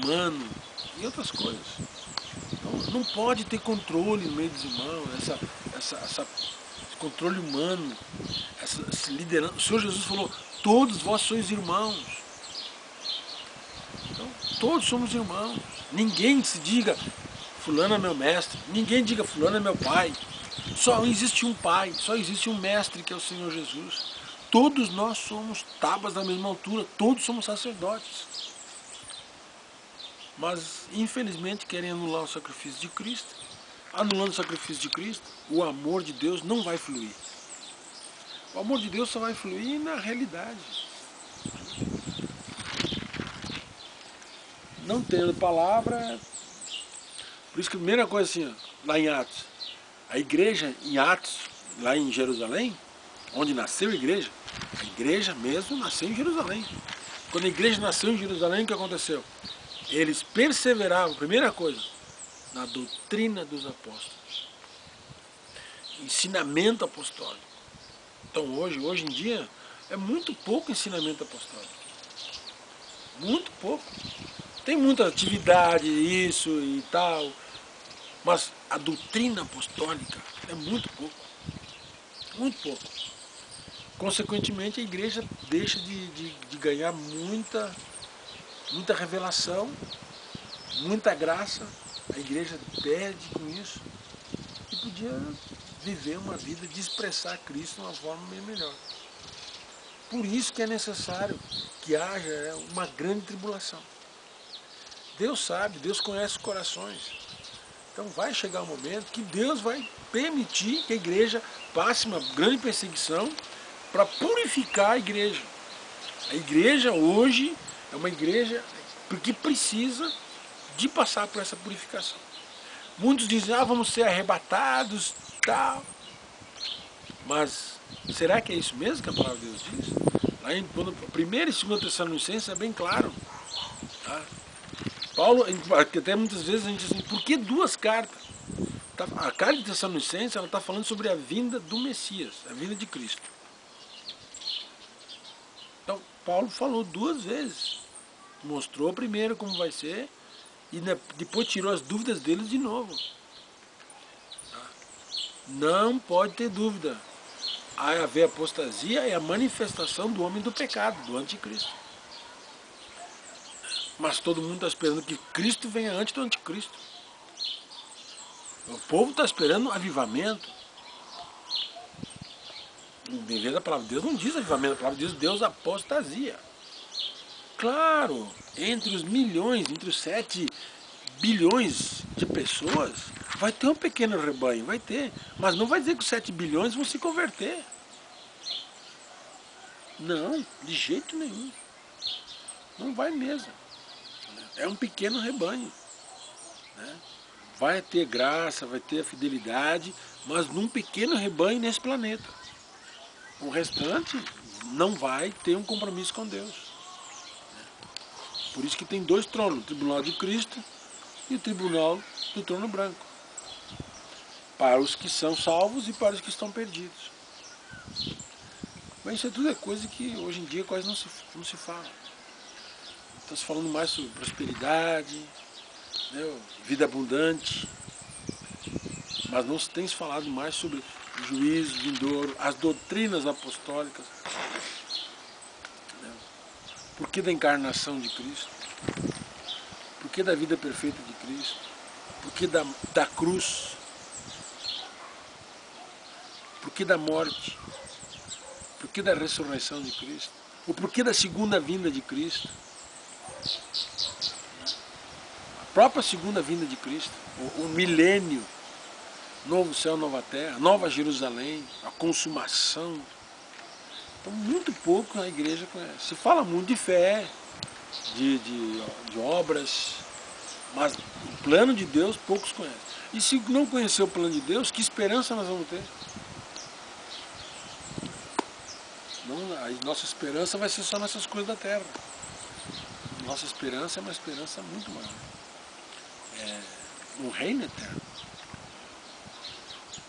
humano e outras coisas. Então, não pode ter controle no meio dos irmãos, esse controle humano, essa liderança. O Senhor Jesus falou, todos vós sois irmãos. Então, todos somos irmãos. Ninguém se diga, fulano é meu mestre. Ninguém diga, fulano é meu pai. Só existe um pai, só existe um mestre, que é o Senhor Jesus. Todos nós somos tábuas da mesma altura, todos somos sacerdotes. Mas, infelizmente, querem anular o sacrifício de Cristo. Anulando o sacrifício de Cristo, o amor de Deus não vai fluir. O amor de Deus só vai fluir na realidade. Não tendo palavra. Por isso que a primeira coisa assim, lá em Atos, a igreja em Atos, lá em Jerusalém, onde nasceu a igreja mesmo nasceu em Jerusalém. Quando a igreja nasceu em Jerusalém, o que aconteceu? Eles perseveravam, primeira coisa, na doutrina dos apóstolos. Ensinamento apostólico. Então hoje em dia, é muito pouco ensinamento apostólico. Muito pouco. Tem muita atividade, isso e tal, mas a doutrina apostólica é muito pouco. Muito pouco. Consequentemente, a igreja deixa de ganhar muita revelação, muita graça. A igreja perde com isso e podia viver uma vida de expressar Cristo de uma forma bem melhor. Por isso que é necessário que haja uma grande tribulação. Deus sabe, Deus conhece os corações. Então vai chegar um momento que Deus vai permitir que a igreja passe uma grande perseguição para purificar a igreja. A igreja hoje é uma igreja que precisa de passar por essa purificação. Muitos dizem, vamos ser arrebatados, tal. Mas será que é isso mesmo que a palavra de Deus diz? Lá em 1 e 2 Tessalonicenses é bem claro. Tá? Paulo, até muitas vezes a gente diz assim, por que duas cartas? A carta de Tessalonicenses está falando sobre a vinda do Messias, a vinda de Cristo. Então, Paulo falou duas vezes. Mostrou primeiro como vai ser e depois tirou as dúvidas deles de novo. Não pode ter dúvida. Vai haver apostasia e a manifestação do homem do pecado, do anticristo. Mas todo mundo está esperando que Cristo venha antes do anticristo. O povo está esperando avivamento. Em vez da palavra de Deus não diz avivamento, a palavra de Deus apostasia. Claro, entre os milhões, entre os 7 bilhões de pessoas, vai ter um pequeno rebanho, vai ter. Mas não vai dizer que os 7 bilhões vão se converter. Não, de jeito nenhum. Não vai mesmo. É um pequeno rebanho. Né? Vai ter graça, vai ter a fidelidade, mas num pequeno rebanho nesse planeta. O restante não vai ter um compromisso com Deus. Por isso que tem 2 tronos, o tribunal de Cristo e o tribunal do trono branco. Para os que são salvos e para os que estão perdidos. Mas isso tudo é coisa que hoje em dia quase não se fala. Está se falando mais sobre prosperidade, né, vida abundante, mas não se tem se falado mais sobre juízo vindouro, as doutrinas apostólicas. Né? Por que da encarnação de Cristo? Por que da vida perfeita de Cristo? Por que da cruz? Por que da morte? Por que da ressurreição de Cristo? O porquê da segunda vinda de Cristo? A própria segunda vinda de Cristo, o milênio, novo céu, nova terra, nova Jerusalém, a consumação. Então, muito pouco a igreja conhece. Se fala muito de fé, de obras, mas o plano de Deus poucos conhecem. E se não conhecer o plano de Deus, que esperança nós vamos ter? Não, a nossa esperança vai ser só nessas coisas da terra. Nossa esperança é uma esperança muito maior. Um reino eterno.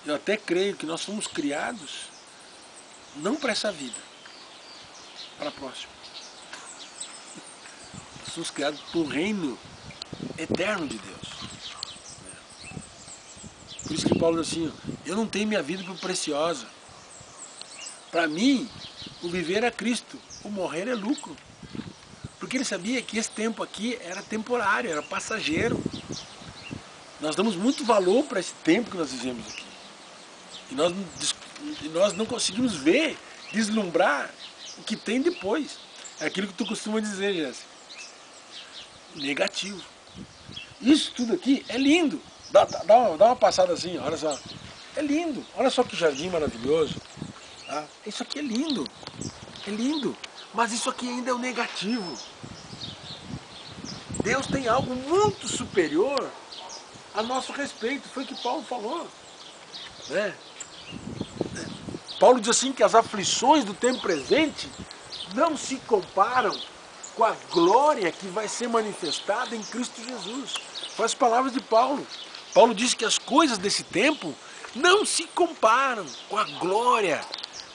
Eu até creio que nós fomos criados não para essa vida, para a próxima. Nós fomos criados para um reino eterno de Deus. Por isso que Paulo diz assim, eu não tenho minha vida por preciosa. Para mim, o viver é Cristo, o morrer é lucro. Porque ele sabia que esse tempo aqui era temporário, era passageiro. Nós damos muito valor para esse tempo que nós vivemos aqui. E nós não conseguimos ver, vislumbrar o que tem depois. É aquilo que tu costuma dizer, Jéssica. Negativo. Isso tudo aqui é lindo. Dá uma passada assim, olha só. É lindo. Olha só que jardim maravilhoso. Tá? Isso aqui é lindo. É lindo. Mas isso aqui ainda é o negativo. Deus tem algo muito superior a nosso respeito. Foi o que Paulo falou. Né? Paulo diz assim que as aflições do tempo presente não se comparam com a glória que vai ser manifestada em Cristo Jesus. Foi as palavras de Paulo. Paulo disse que as coisas desse tempo não se comparam com a glória,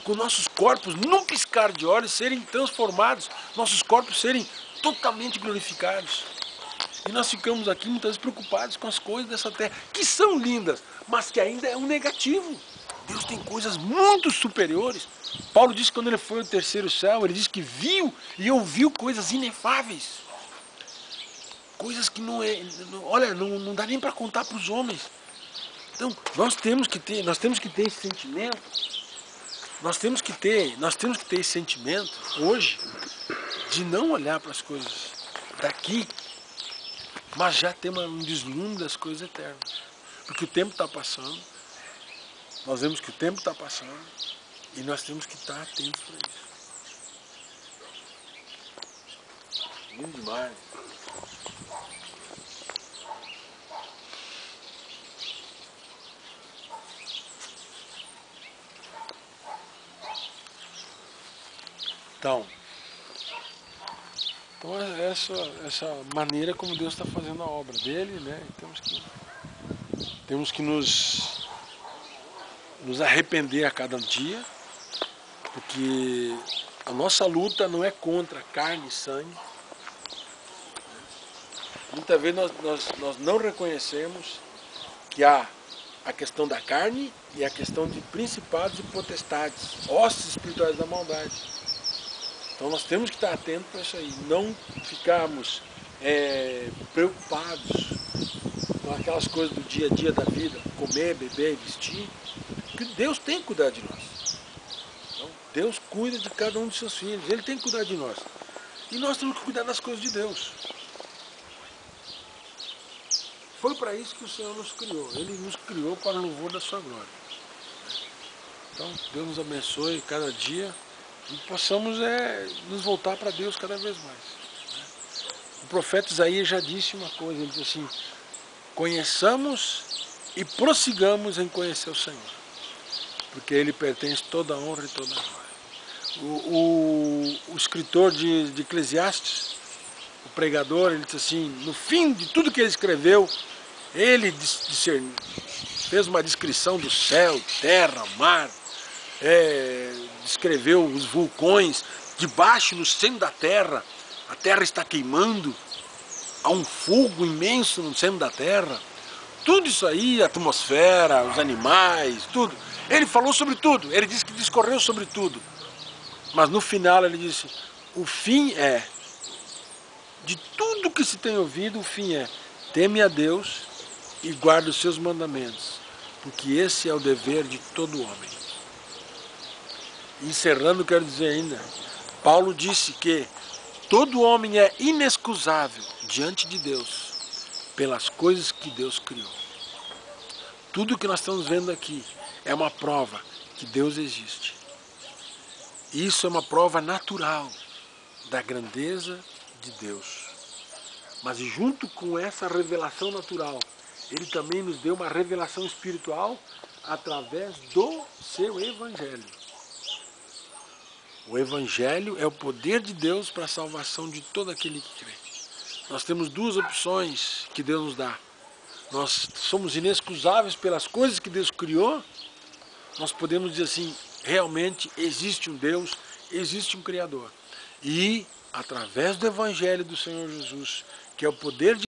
com nossos corpos, num piscar de olhos, serem transformados, nossos corpos serem totalmente glorificados. E nós ficamos aqui muitas vezes preocupados com as coisas dessa terra, que são lindas, mas que ainda é um negativo. Deus tem coisas muito superiores. Paulo disse que quando ele foi ao terceiro céu, ele disse que viu e ouviu coisas inefáveis. Coisas que não dá nem para contar para os homens. Então, nós temos que ter esse sentimento. Nós temos que ter esse sentimento hoje de não olhar para as coisas daqui, mas já ter um deslumbre das coisas eternas. Porque o tempo está passando. Nós vemos que o tempo está passando e nós temos que estar atentos para isso. Lindo demais. Então essa maneira como Deus está fazendo a obra dele, né? Temos que nos arrepender a cada dia, porque a nossa luta não é contra carne e sangue. Muitas vezes nós não reconhecemos que há a questão da carne e a questão de principados e potestades, hostes espirituais da maldade. Então nós temos que estar atentos para isso aí, não ficarmos preocupados com aquelas coisas do dia a dia da vida, comer, beber e vestir, porque Deus tem que cuidar de nós. Então, Deus cuida de cada um dos seus filhos, Ele tem que cuidar de nós. E nós temos que cuidar das coisas de Deus. Foi para isso que o Senhor nos criou, Ele nos criou para o louvor da sua glória. Então Deus nos abençoe cada dia e possamos nos voltar para Deus cada vez mais. O profeta Isaías já disse uma coisa, ele disse assim, conheçamos e prossigamos em conhecer o Senhor, porque Ele pertence toda a honra e toda a glória. O escritor de Eclesiastes, o pregador, ele disse assim, no fim de tudo que ele escreveu, ele fez uma descrição do céu, terra, mar, descreveu os vulcões, debaixo, no centro da terra, a terra está queimando, há um fogo imenso no centro da terra, tudo isso aí, a atmosfera, os animais, tudo. Ele falou sobre tudo, ele disse que discorreu sobre tudo, mas no final ele disse, o fim de tudo que se tem ouvido, o fim teme a Deus e guarda os seus mandamentos, porque esse é o dever de todo homem. Encerrando, quero dizer ainda, Paulo disse que todo homem é inexcusável diante de Deus pelas coisas que Deus criou. Tudo que nós estamos vendo aqui é uma prova que Deus existe. Isso é uma prova natural da grandeza de Deus. Mas junto com essa revelação natural, Ele também nos deu uma revelação espiritual através do seu Evangelho. O Evangelho é o poder de Deus para a salvação de todo aquele que crê. Nós temos duas opções que Deus nos dá. Nós somos inexcusáveis pelas coisas que Deus criou. Nós podemos dizer assim, realmente existe um Deus, existe um Criador. E através do Evangelho do Senhor Jesus, que é o poder de